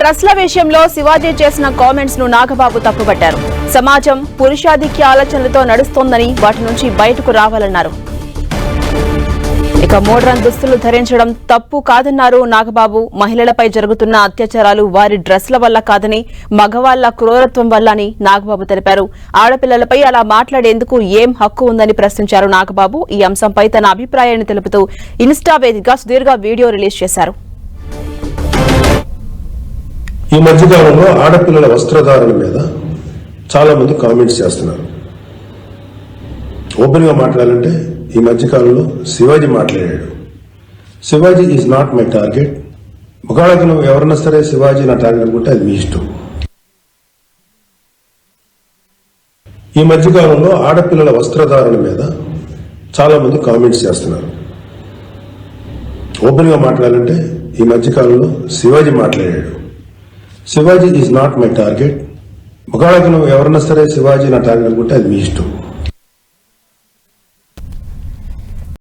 డ్రెస్ల విషయంలో శివాజీ చేసిన కామెంట్స్ ను నాగబాబు తప్పుపట్టారు. సమాజం పురుషాధిక్య ఆలోచనలతో నడుస్తోందని వాటి నుంచి బయటకు రావాలన్నారు. ఇక మోడ్రన్ దుస్తులు ధరించడం తప్పు కాదన్నారు నాగబాబు. మహిళలపై జరుగుతున్న అత్యాచారాలు వారి డ్రెస్ల వల్ల కాదని మగవాళ్ల క్రూరత్వం వల్ల అని నాగబాబు తెలిపారు. ఆడపిల్లలపై అలా మాట్లాడేందుకు ఏం హక్కు ఉందని ప్రశ్నించారు నాగబాబు. ఈ అంశంపై తన అభిప్రాయాన్ని తెలుపుతూ ఇన్స్టా వేదికగా సుదీర్ఘ వీడియో రిలీజ్ చేశారు. ఈ మధ్యకాలంలో ఆడపిల్లల వస్త్రధారణ మీద చాలా మంది కామెంట్స్ చేస్తున్నారు. ఓపెన్ గా మాట్లాడాలంటే ఈ మధ్యకాలంలో శివాజీ మాట్లాడాడు. Shivaji is not my target. ఒకవేళ నువ్వు ఎవరన్నా సరే శివాజీ నా టార్గెట్ అనుకుంటే అది మీ ఇష్టం. ఈ మధ్యకాలంలో ఆడపిల్లల వస్త్రధారణ మీద చాలా మంది కామెంట్స్ చేస్తున్నారు. ఓపెన్ గా మాట్లాడాలంటే ఈ మధ్యకాలంలో శివాజీ మాట్లాడాడు. Shivaji is not my target. ఒకవేళ నువ్వు ఎవరన్నా సరే శివాజీ నా టార్గెట్ అనుకుంటే అది మీ ఇష్టం.